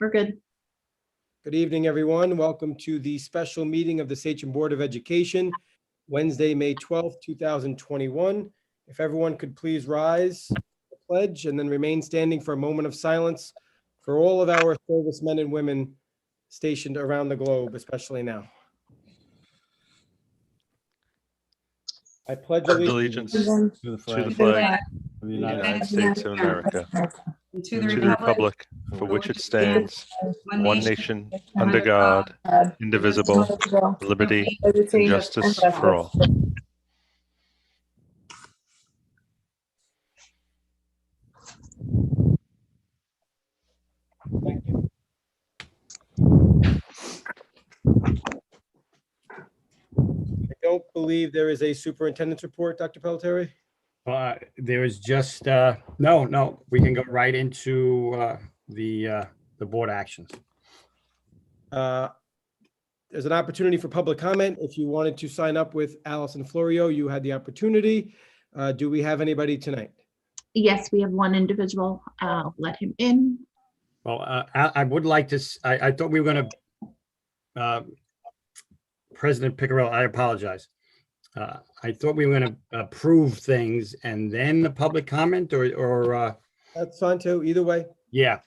we're good. Good evening, everyone. Welcome to the special meeting of the Sachem Board of Education, Wednesday, May 12th, 2021. If everyone could please rise, the pledge, and then remain standing for a moment of silence for all of our servicemen and women stationed around the globe, especially now. I pledge Allegiance To to the the flag flag of the of the United States of America, and to and the to the republic republic for which it stands, one nation, under under God, God, indivisible, with liberty and justice for all. Thank you. I don't believe there is a superintendent's report, Dr. Pelletieri. There is just, no, we can go right into the board actions. There's an opportunity for public comment. If you wanted to sign up with Allison Florio, you had the opportunity. Do we have anybody tonight? Yes, we have one individual. I'll let him in. Well, I would like to, I thought we were going to, President Piccarello, I apologize. I thought we were going to approve things and then the public comment or That's fine too, either way. yeah,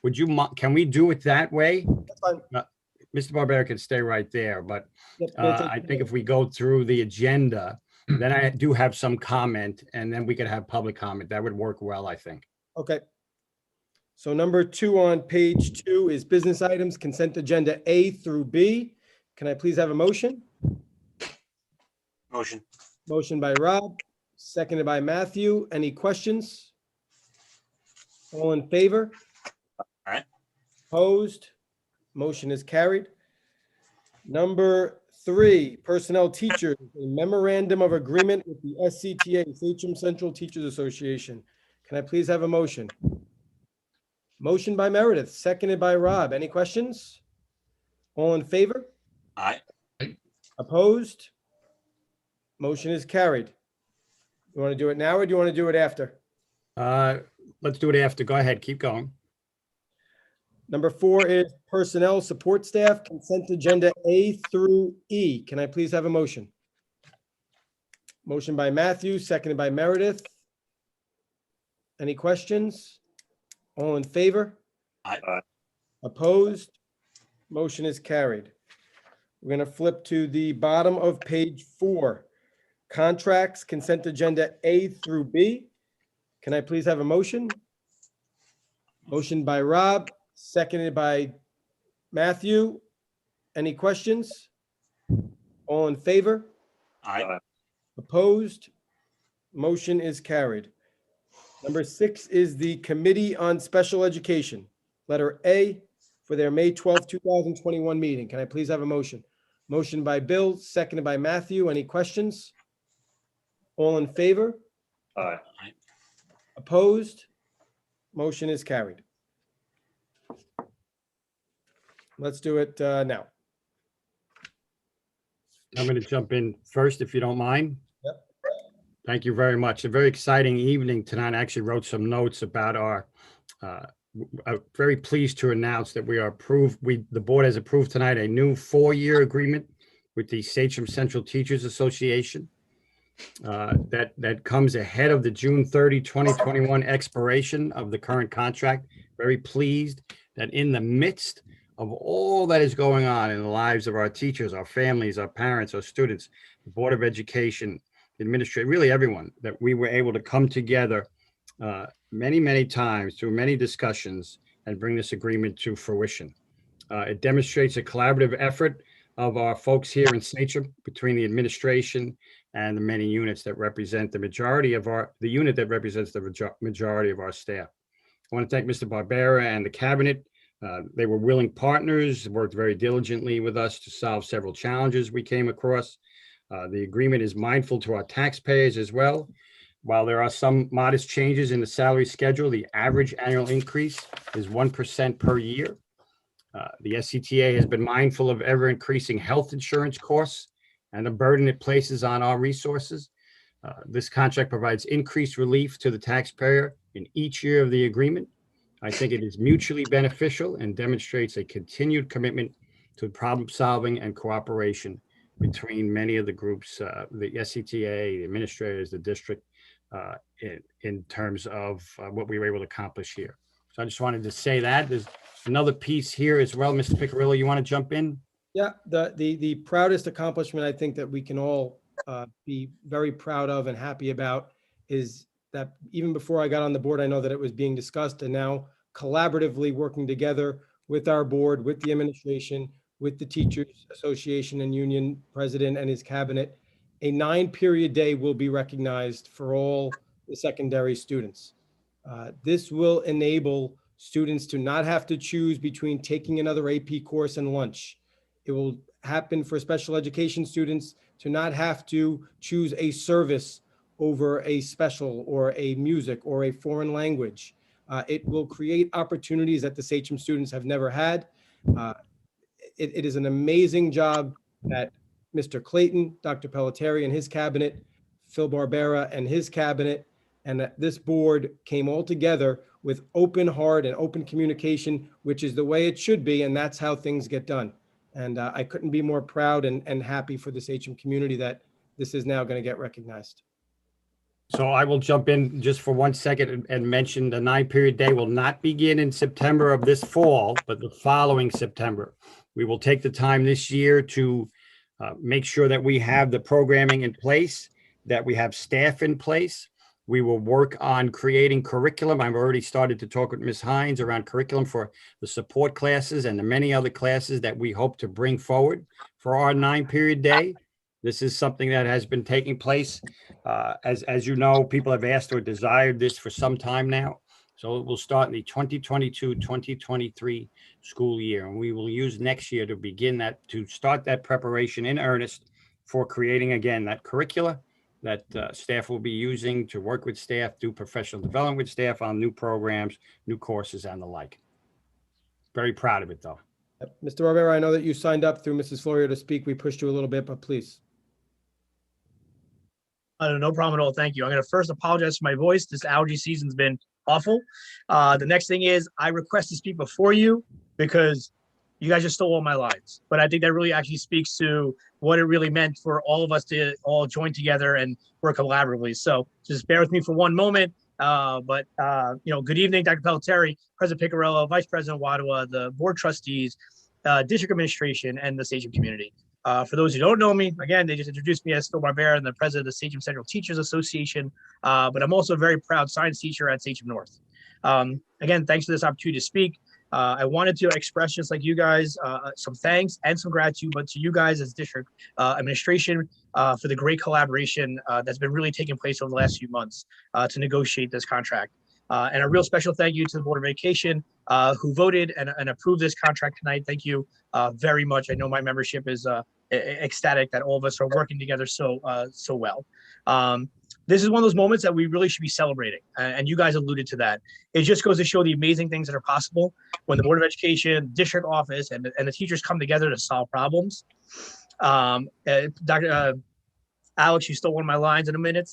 can we do it that way? That's fine. Mr. Barbera can stay right there, but Yep, gonna take I the think vote. if we go through the agenda, then I do have some comment and then we could have public comment. That would work well, I think. Okay. So number 2 on page 2 is business items, consent agenda A through B. Can I please have a motion? Motion. Motion by Rob, seconded by Matthew. Any questions? All in favor? Aye. Opposed? Motion is carried. Number 3, personnel teachers, a memorandum of agreement with the SCTA, Sachem Central Teachers Association. Can I please have a motion? Motion by Meredith, seconded by Rob. Any questions? All in favor? Aye. Opposed? Motion is carried. You want to do it now or do you want to do it after? Let's do it after. Go ahead, keep going. Number 4 is personnel support staff, consent agenda A through E. Can I please have a motion? Motion by Matthew, seconded by Meredith. Any questions? All in favor? Aye. Opposed? Motion is carried. We're going to flip to the bottom of page 4. Contracts, consent agenda A through B. Can I please have a motion? Motion by Rob, seconded by Matthew. Any questions? All in favor? Aye. Opposed? Motion is carried. Number 6 is the Committee on Special Education, letter A, for their May 12th, 2021 meeting. Can I please have a motion? Motion by Bill, seconded by Matthew. Any questions? All in favor? Aye. Opposed? Motion is carried. Let's do it now. I'm going to jump in first, if you don't mind. Yep. Thank you very much. A very exciting evening tonight. I actually wrote some notes about our, I'm very pleased to announce that we are approved. The board has approved tonight a new 4-year agreement with the Sachem Central Teachers Association. That comes ahead of the June 30, 2021 expiration of the current contract. Very pleased that in the midst of all that is going on in the lives of our teachers, our families, our parents, our students, the Board of Education, administration, really everyone, that we were able to come together many times through many discussions and bring this agreement to fruition. It demonstrates a collaborative effort of our folks here in Sachem between the administration and the many units that represent the majority of the unit that represents the majority of our staff. I want to thank Mr. Barbera and the cabinet. They were willing partners, worked very diligently with us to solve several challenges we came across. The agreement is mindful to our taxpayers as well. While there are some modest changes in the salary schedule, the average annual increase is 1% per year. The SCTA has been mindful of ever increasing health insurance costs and the burden it places on our resources. This contract provides increased relief to the taxpayer in each year of the agreement. I think it is mutually beneficial and demonstrates a continued commitment to problem solving and cooperation between many of the groups, the SCTA, the administrators, the district, in terms of what we were able to accomplish here. So I just wanted to say that. There's another piece here as well. Mr. Piccirillo, you want to jump in? Yeah, the proudest accomplishment I think that we can all be very proud of and happy about is that even before I got on the board, I know that it was being discussed, and now collaboratively working together with our board, with the administration, with the Teachers Association and Union President and his cabinet, a 9-period day will be recognized for all the secondary students. This will enable students to not have to choose between taking another AP course and lunch. It will happen for special education students to not have to choose a service over a special or a music or a foreign language. It will create opportunities that the Sachem students have never had. It is an amazing job that Mr. Clayton, Dr. Pelletieri and his cabinet, Phil Barbera and his cabinet, and that this board came all together with open heart and open communication, which is the way it should be, and that's how things get done. And I couldn't be more proud and happy for the Sachem community that this is now going to get recognized. So I will jump in just for 1 second and mention the 9-period day will not begin in September of this fall, but the following September. We will take the time this year to make sure that we have the programming in place, that we have staff in place. We will work on creating curriculum. I've already started to talk with Ms. Hines around curriculum for the support classes and the many other classes that we hope to bring forward for our 9-period day. This is something that has been taking place. As you know, people have asked or desired this for some time now. So it will start in the 2022-2023 school year. And we will use next year to begin that, to start that preparation in earnest for creating, again, that curricula that staff will be using to work with staff, do professional development with staff on new programs, new courses, and the like. Very proud of it, though. Mr. Barbera, I know that you signed up through Mrs. Florio to speak. We pushed you a little bit, but please. No problem at all. Thank you. I'm going to first apologize for my voice. This allergy season's been awful. The next thing is I request to speak before you because you guys just stole all my lines. But I think that really actually speaks to what it really meant for all of us to all join together and work collaboratively. So just bear with me for one moment. Good evening, Dr. Pelletieri, President Piccirillo, Vice President Wadua, the board trustees, district administration, and the Sachem community. For those who don't know me, again, they just introduced me as Phil Barbera and the president of the Sachem Central Teachers Association, but I'm also a very proud science teacher at Sachem North. Again, thanks for this opportunity to speak. I wanted to express, just like you guys, some thanks and some gratitude, but to you guys as district administration for the great collaboration that's been really taking place over the last few months to negotiate this contract. And a real special thank you to the Board of Education who voted and approved this contract tonight. Thank you very much. I know my membership is ecstatic that all of us are working together so well. This is one of those moments that we really should be celebrating, and you guys alluded to that. It just goes to show the amazing things that are possible when the Board of Education, district office, and the teachers come together to solve problems. Dr. Alex, you stole one of my lines in a minute.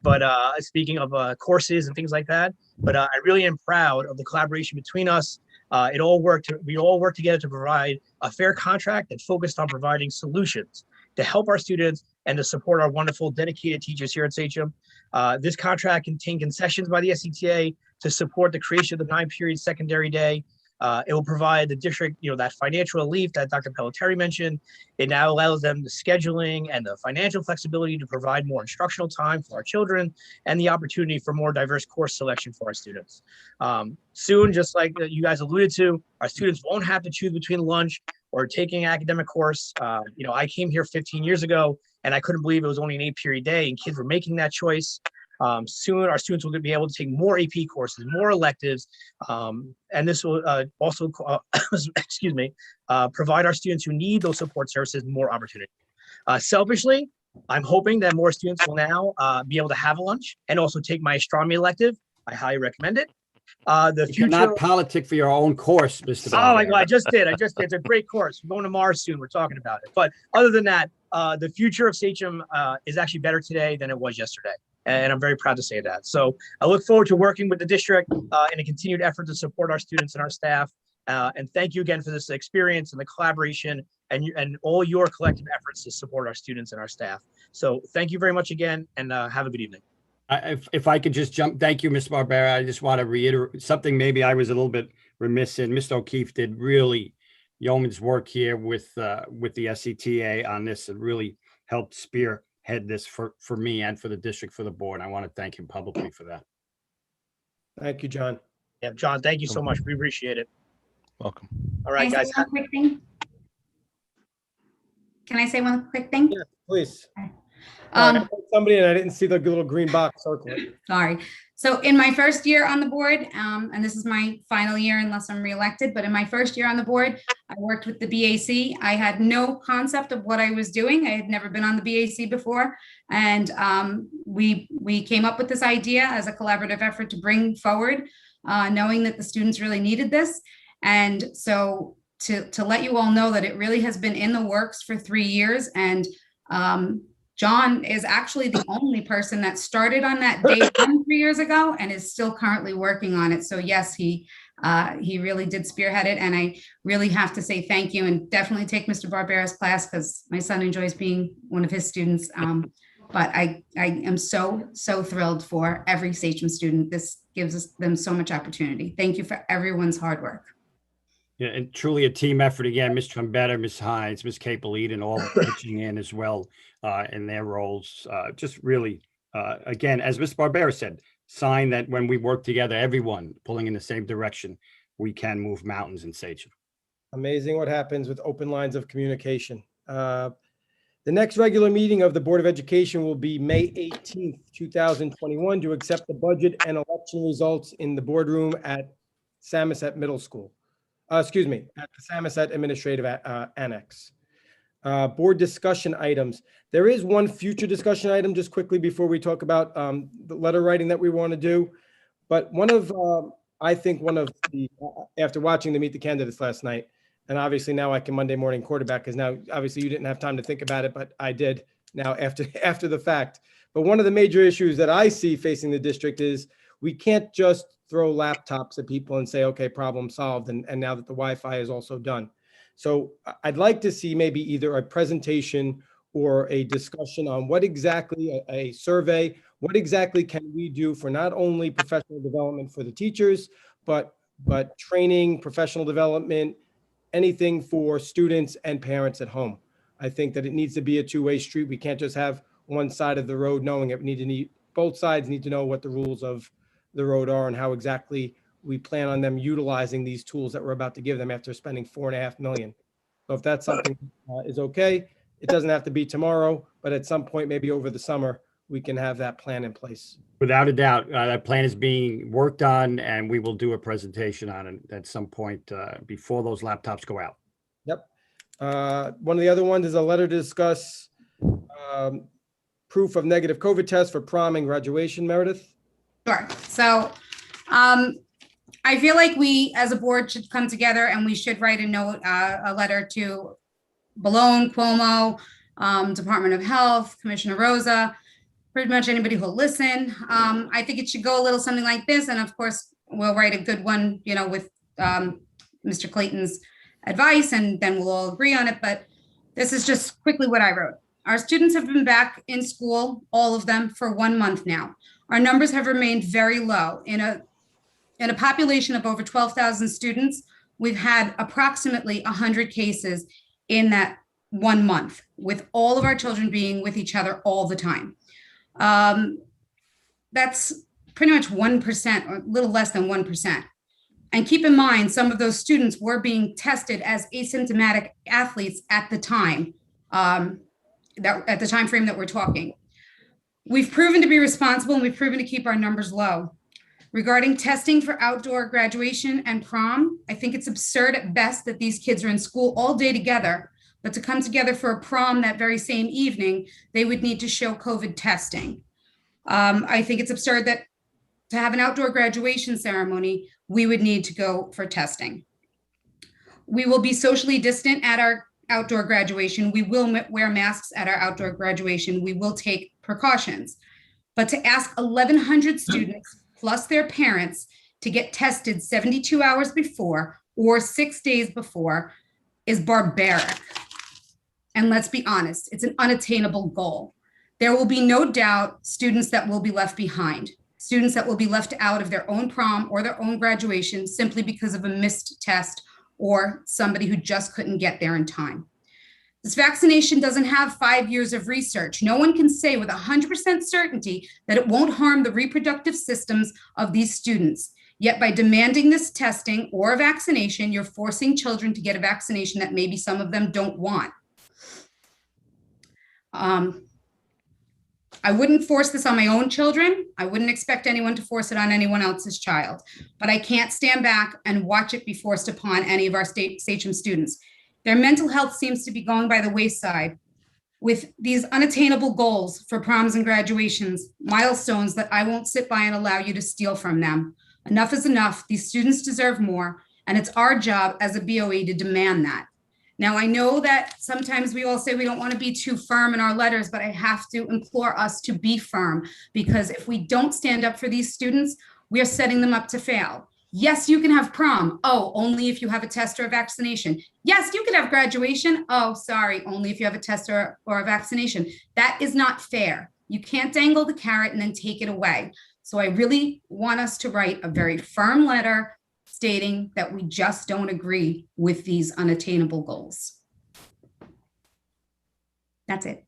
But speaking of courses and things like that, but I really am proud of the collaboration between us. We all worked together to provide a fair contract that focused on providing solutions to help our students and to support our wonderful dedicated teachers here at Sachem. This contract contained concessions by the SCTA to support the creation of the 9-period secondary day. It will provide the district, that financial relief that Dr. Pelletieri mentioned. It now allows them the scheduling and the financial flexibility to provide more instructional time for our children and the opportunity for more diverse course selection for our students. Soon, just like you guys alluded to, our students won't have to choose between lunch or taking an academic course. I came here 15 years ago and I couldn't believe it was only an 8-period day and kids were making that choice. Soon our students will be able to take more AP courses, more electives, and this will also, provide our students who need those support services more opportunity. Selfishly, I'm hoping that more students will now be able to have a lunch and also take my astronomy elective. I highly recommend it. The You future. cannot politic for your own course, Mr. Oh my Barbera. God, I just did. It's a great course. We're going to Mars soon. We're talking about it. But other than that, the future of Sachem is actually better today than it was yesterday. And I'm very proud to say that. So I look forward to working with the district in a continued effort to support our students and our staff. And thank you again for this experience and the collaboration and all your collective efforts to support our students and our staff. So thank you very much again, and have a good evening. If I could just jump, thank you, Ms. Barbera. I just want to reiterate something maybe I was a little bit remiss in. Mr. O'Keefe did really yeoman's work here with the SCTA on this and really helped spearhead this for me and for the district, for the board. I want to thank him publicly for that. Thank you, John. Yeah, John, thank you so much. We appreciate it. Welcome. All right, Can I guys. say one quick thing? Can I say one quick thing? Yeah, please. Um, I heard somebody and I didn't see the little green box circle. Sorry. So in my first year on the board, and this is my final year unless I'm reelected, but in my first year on the board, I worked with the BAC. I had no concept of what I was doing. I had never been on the BAC before. And we came up with this idea as a collaborative effort to bring forward, knowing that the students really needed this. And so to let you all know that it really has been in the works for 3 years. And John is actually the only person that started on that day 3 years ago and is still currently working on it. So yes, he really did spearhead it. And I really have to say thank you, and definitely take Mr. Barbera's class because my son enjoys being one of his students. But I am so thrilled for every Sachem student. This gives them so much opportunity. Thank you for everyone's hard work. Yeah, and truly a team effort again. Ms. Trombetta, Ms. Hines, Ms. Capelite, and all pitching in as well in their roles. Just really, again, as Ms. Barbera said, sign that when we work together, everyone pulling in the same direction, we can move mountains in Sachem. Amazing what happens with open lines of communication. The next regular meeting of the Board of Education will be May 18th, 2021 to accept the budget and election results in the boardroom at Samoset Middle School. At the Samoset Administrative Annex. Board discussion items. There is one future discussion item just quickly before we talk about the letter writing that we want to do. But I think one of the, after watching the Meet the Candidates last night, and obviously now I can Monday morning quarterback because now obviously you didn't have time to think about it, but I did now after the fact. But one of the major issues that I see facing the district is we can't just throw laptops at people and say, okay, problem solved. And now that the Wi-Fi is also done. So I'd like to see maybe either a presentation or a discussion on what exactly, a survey, what exactly can we do for not only professional development for the teachers, but training, professional development, anything for students and parents at home. I think that it needs to be a two-way street. We can't just have one side of the road knowing it. Both sides need to know what the rules of the road are and how exactly we plan on them utilizing these tools that we're about to give them after spending $4.5 million. So if that's something is okay, it doesn't have to be tomorrow, but at some point, maybe over the summer, we can have that plan in place. Without a doubt, that plan is being worked on, and we will do a presentation on it at some point before those laptops go out. Yep. One of the other ones is a letter to discuss proof of negative COVID test for prom and graduation, Meredith. Sure. So I feel like we as a board should come together and we should write a note, a letter to Malone, Cuomo, Department of Health, Commissioner Rosa, pretty much anybody who'll listen. I think it should go a little something like this. And of course, we'll write a good one, with Mr. Clayton's advice, and then we'll all agree on it. But this is just quickly what I wrote. Our students have been back in school, all of them, for 1 month now. Our numbers have remained very low. In a population of over 12,000 students, we've had approximately 100 cases in that 1 month, with all of our children being with each other all the time. That's pretty much 1% or a little less than 1%. And keep in mind, some of those students were being tested as asymptomatic athletes at the time, at the time frame that we're talking. We've proven to be responsible, and we've proven to keep our numbers low. Regarding testing for outdoor graduation and prom, I think it's absurd at best that these kids are in school all day together, but to come together for a prom that very same evening, they would need to show COVID testing. I think it's absurd that to have an outdoor graduation ceremony, we would need to go for testing. We will be socially distant at our outdoor graduation. We will wear masks at our outdoor graduation. We will take precautions. But to ask 1,100 students plus their parents to get tested 72 hours before or 6 days before is barbaric. And let's be honest, it's an unattainable goal. There will be no doubt students that will be left behind, students that will be left out of their own prom or their own graduation simply because of a missed test or somebody who just couldn't get there in time. This vaccination doesn't have 5 years of research. No one can say with 100% certainty that it won't harm the reproductive systems of these students. Yet by demanding this testing or a vaccination, you're forcing children to get a vaccination that maybe some of them don't want. I wouldn't force this on my own children. I wouldn't expect anyone to force it on anyone else's child, but I can't stand back and watch it be forced upon any of our Sachem students. Their mental health seems to be going by the wayside with these unattainable goals for proms and graduations, milestones that I won't sit by and allow you to steal from them. Enough is enough. These students deserve more, and it's our job as a BOE to demand that. Now, I know that sometimes we all say we don't want to be too firm in our letters, but I have to implore us to be firm, because if we don't stand up for these students, we are setting them up to fail. Yes, you can have prom. Oh, only if you have a test or a vaccination. Yes, you can have graduation. Oh, sorry, only if you have a test or a vaccination. That is not fair. You can't dangle the carrot and then take it away. So I really want us to write a very firm letter stating that we just don't agree with these unattainable goals. That's it.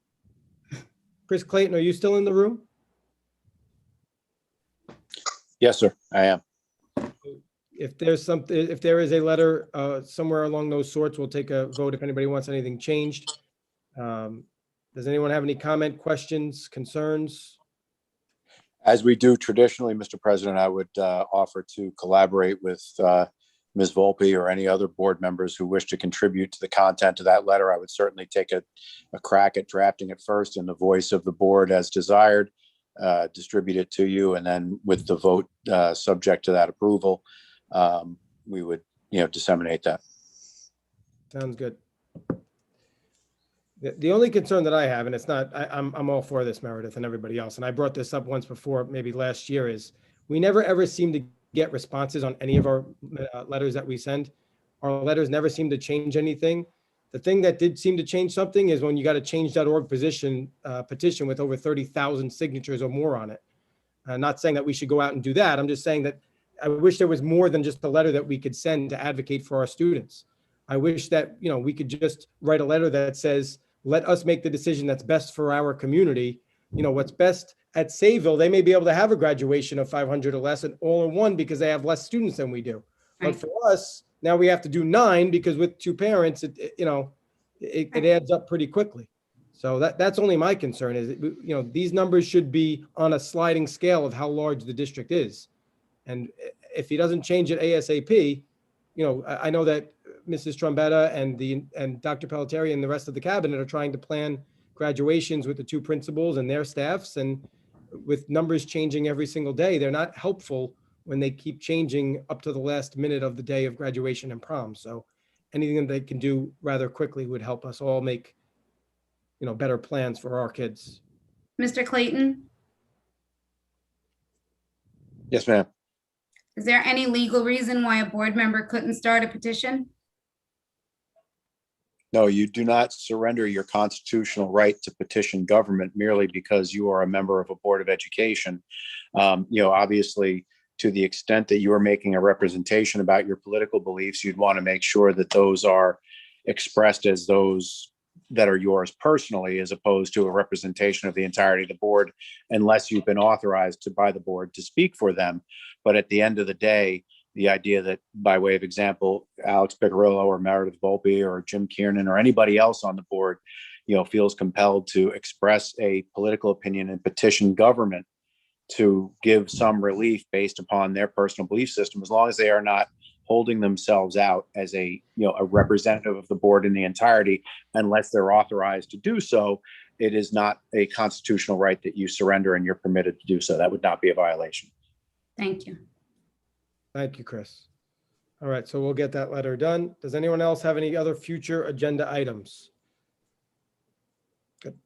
Chris Clayton, are you still in the room? Yes, sir, I am. If there's something, if there is a letter somewhere along those sorts, we'll take a vote if anybody wants anything changed. Does anyone have any comment, questions, concerns? As we do traditionally, Mr. President, I would offer to collaborate with Ms. Volpe or any other board members who wish to contribute to the content of that letter. I would certainly take a crack at drafting it first in the voice of the board as desired, distribute it to you, and then with the vote subject to that approval, we would, disseminate that. Sounds good. The only concern that I have, and it's not, I'm all for this, Meredith, and everybody else, and I brought this up once before, maybe last year, is we never ever seem to get responses on any of our letters that we send. Our letters never seem to change anything. The thing that did seem to change something is when you got a change.org petition with over 30,000 signatures or more on it. Not saying that we should go out and do that. I'm just saying that I wish there was more than just a letter that we could send to advocate for our students. I wish that, we could just write a letter that says, let us make the decision that's best for our community. What's best at Sayville, they may be able to have a graduation of 500 or less and all in one because they have less students than we do. Right. But for us, now we have to do 9 because with 2 parents, it adds up pretty quickly. So that's only my concern is, these numbers should be on a sliding scale of how large the district is. And if he doesn't change it ASAP, I know that Mrs. Trombetta and Dr. Pelletieri and the rest of the cabinet are trying to plan graduations with the 2 principals and their staffs, and with numbers changing every single day, they're not helpful when they keep changing up to the last minute of the day of graduation and prom. So anything that they can do rather quickly would help us all make, better plans for our kids. Mr. Clayton, Yes, ma'am. is there any legal reason why a board member couldn't start a petition? No, you do not surrender your constitutional right to petition government merely because you are a member of a board of education. Obviously, to the extent that you are making a representation about your political beliefs, you'd want to make sure that those are expressed as those that are yours personally, as opposed to a representation of the entirety of the board, unless you've been authorized by the board to speak for them. But at the end of the day, the idea that, by way of example, Alex Picarillo or Meredith Volpe or Jim Kiernan or anybody else on the board, feels compelled to express a political opinion and petition government to give some relief based upon their personal belief system, as long as they are not holding themselves out as a representative of the board in the entirety, unless they're authorized to do so, it is not a constitutional right that you surrender, and you're permitted to do so. That would not be a violation. Thank you. Thank you, Chris. All right, so we'll get that letter done. Does anyone else have any other future agenda items? Good.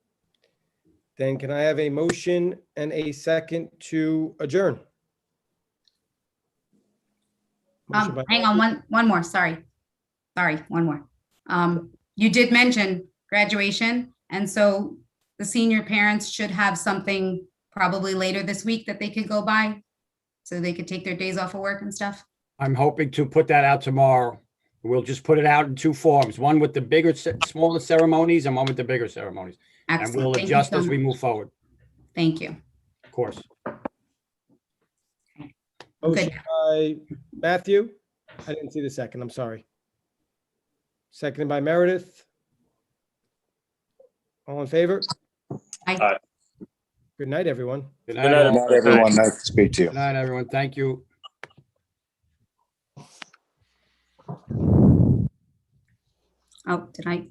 Then can I have a motion and a second to adjourn? Motion by Hang on, one more, sorry. Sorry, one more. You did mention graduation, and so the senior parents should have something probably later this week that they could go by, so they could take their days off of work and stuff. I'm hoping to put that out tomorrow. We'll just put it out in two forms, one with the bigger, smaller ceremonies and one with the bigger ceremonies. And we'll Excellent. Thank you adjust so as we much. move forward, Thank you. of course. Motion by Matthew. I didn't see the second, I'm sorry. Seconded by Meredith. All in favor? I Good night, everyone. Good Good night, night, all. Not everyone, nice to speak to you. Good night, everyone. Thank you. Oh, did I?